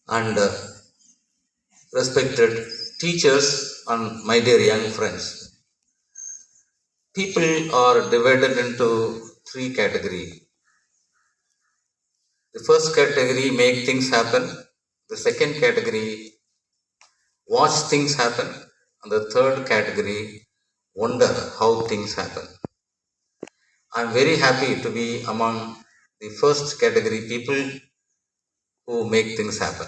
and respected teachers and my dear young friends. People are divided into three categories. The first category make things happen, the second category watch things happen, and the third category wonder how things happen. I'm very happy to be among the first category people who make things happen.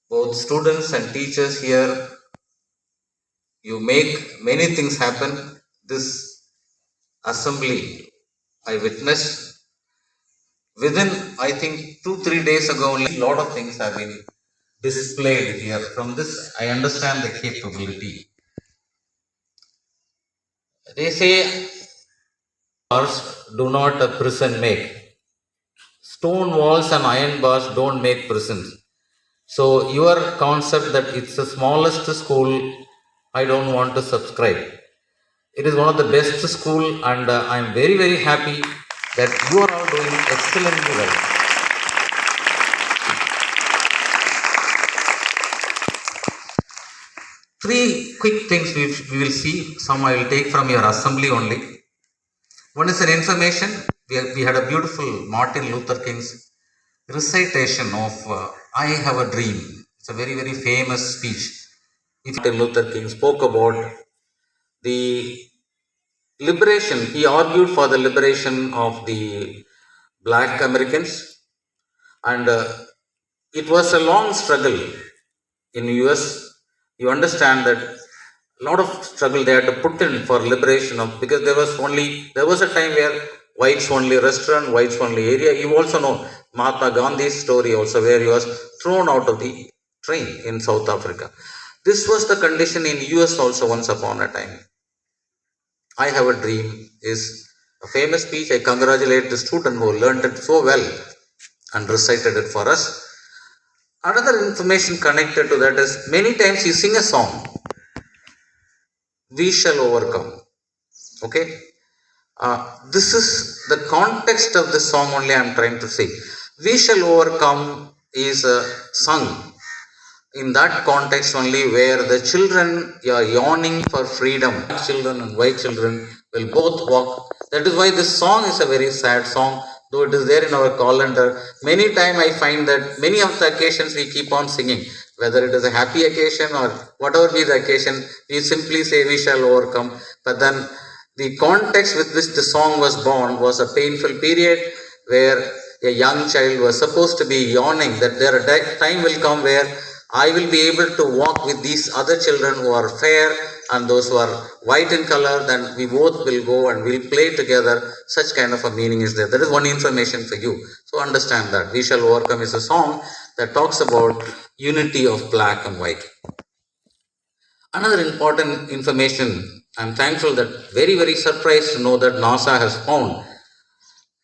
Both students and teachers here, you make many things happen. This assembly I witnessed within, I think, 2-3 days ago, only a lot of things have been displayed here. From this, I understand the capability. They say bars do not a prison make. Stone walls and iron bars don't make prisons. So your concept that it's the smallest school, I don't want to subscribe. It is one of the best school, and I am very happy that you are all doing excellently well. Three quick things we will see. Some I will take from your assembly only. One is an information. We had a beautiful Martin Luther King's recitation of I Have a Dream. It's a very famous speech. Martin Luther King spoke about the liberation. He argued for the liberation of the black Americans, and it was a long struggle in US. You understand that a lot of struggle they had to put in for liberation of, because there was a time where whites only restaurant, whites only area. You also know Mahatma Gandhi's story also, where he was thrown out of the train in South Africa. This was the condition in US also once upon a time. I Have a Dream is a famous speech. I congratulate the student who learned it so well and recited it for us. Another information connected to that is, many times you sing a song, we shall overcome. Okay, this is the context of the song only I am trying to say. We shall overcome is sung in that context only, where the children are yawning for freedom. Children and white children will both walk. That is why this song is a very sad song, though it is there in our calendar. Many times I find that many of the occasions we keep on singing, whether it is a happy occasion or whatever be the occasion, we simply say we shall overcome. But then the context with which the song was born was a painful period, where a young child was supposed to be yawning that there a time will come where I will be able to walk with these other children who are fair and those who are white in color. Then we both will go and we'll play together. Such kind of a meaning is there. That is one information for you. So understand that We Shall Overcome is a song that talks about unity of black and white. Another important information, I'm thankful that very surprised to know that NASA has found.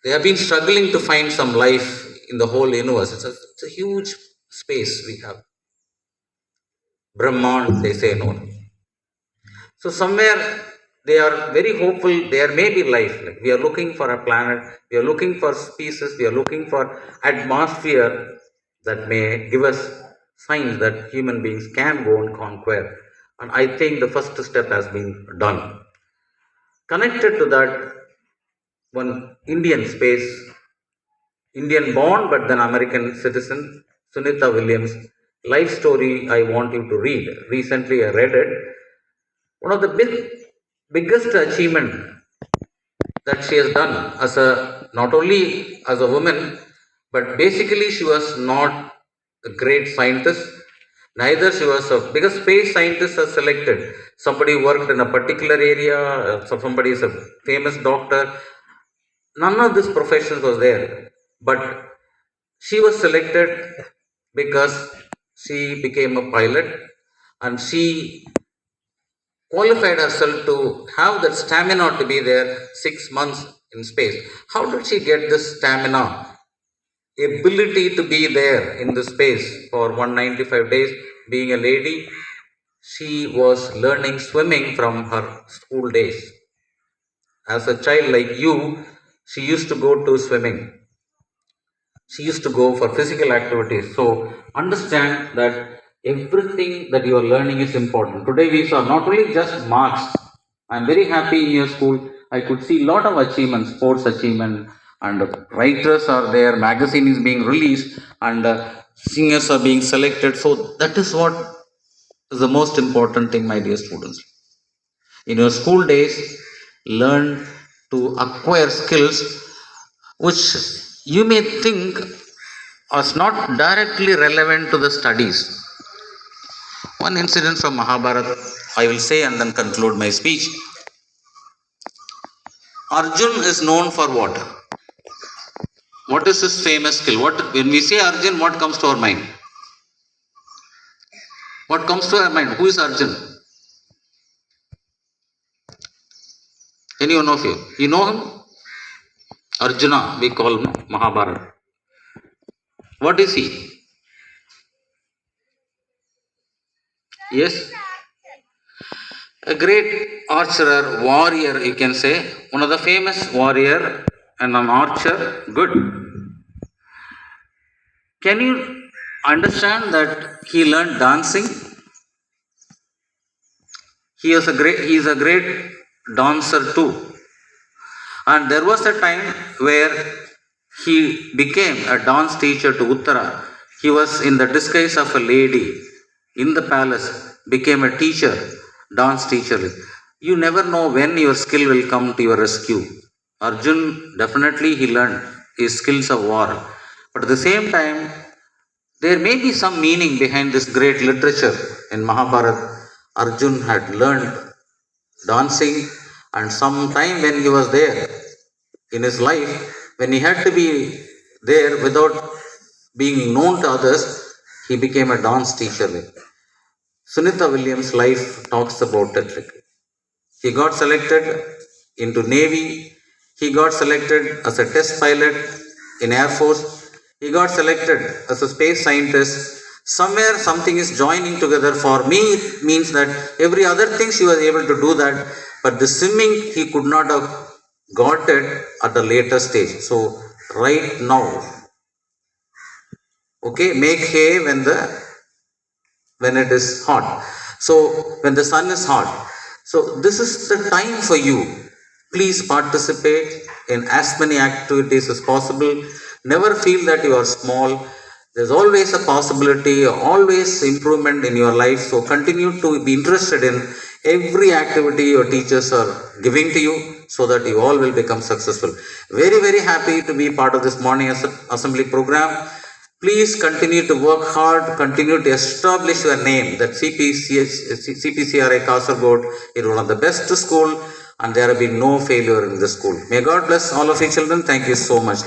They have been struggling to find some life in the whole universe. It's a huge space we have. Brahman, they say no. So somewhere they are very hopeful there may be life. Like we are looking for a planet, we are looking for species, we are looking for atmosphere that may give us signs that human beings can go and conquer. And I think the first step has been done. Connected to that, one Indian space, Indian born but then American citizen, Sunita Williams, life story I want you to read. Recently I read it. One of the biggest achievement that she has done as a, not only as a woman, but basically she was not a great scientist. Neither she was a, because space scientists are selected. Somebody worked in a particular area, so somebody is a famous doctor. None of these professions was there, but she was selected because she became a pilot and she qualified herself to have that stamina to be there 6 months in space. How did she get this stamina? Ability to be there in the space for 195 days, being a lady. She was learning swimming from her school days. As a child like you, she used to go to swimming. She used to go for physical activities. So understand that everything that you are learning is important. Today we saw not only just marks. I'm very happy in your school. I could see a lot of achievements, sports achievement, and writers are there, magazine is being released, and singers are being selected. So that is what is the most important thing, my dear students. In your school days, learn to acquire skills which you may think was not directly relevant to the studies. One incident from Mahabharata I will say and then conclude my speech. Arjun is known for what? What is his famous skill? What, when we say Arjun, what comes to our mind? What comes to our mind? Who is Arjun? Any one of you? You know him? Arjuna, we call him Mahabharata. What is he? Yes, a great archer, warrior, you can say. One of the famous warrior and an archer. Good. Can you understand that he learned dancing? He is a great dancer too. And there was a time where he became a dance teacher to Uttara. He was in the disguise of a lady in the palace, became a teacher, dance teacher. You never know when your skill will come to your rescue. Arjun definitely he learned his skills of war. But at the same time, there may be some meaning behind this great literature in Mahabharata. Arjun had learned dancing, and some time when he was there in his life, when he had to be there without being known to others, he became a dance teacher. Sunitha Williams' life talks about it. He got selected into Navy. He got selected as a test pilot in Air Force. He got selected as a space scientist. Somewhere something is joining together. For me, it means that every other thing she was able to do that, but the swimming he could not have got it at the later stage. So right now, okay, make hay when it is hot. So when the sun is hot. So this is the time for you. Please participate in as many activities as possible. Never feel that you are small. There's always a possibility, always improvement in your life. So continue to be interested in every activity your teachers are giving to you so that you all will become successful. Very, very happy to be part of this morning assembly program. Please continue to work hard, continue to establish your name. That CPCRI Kasargod is one of the best school, and there have been no failure in the school. May God bless all of you children. Thank you so much.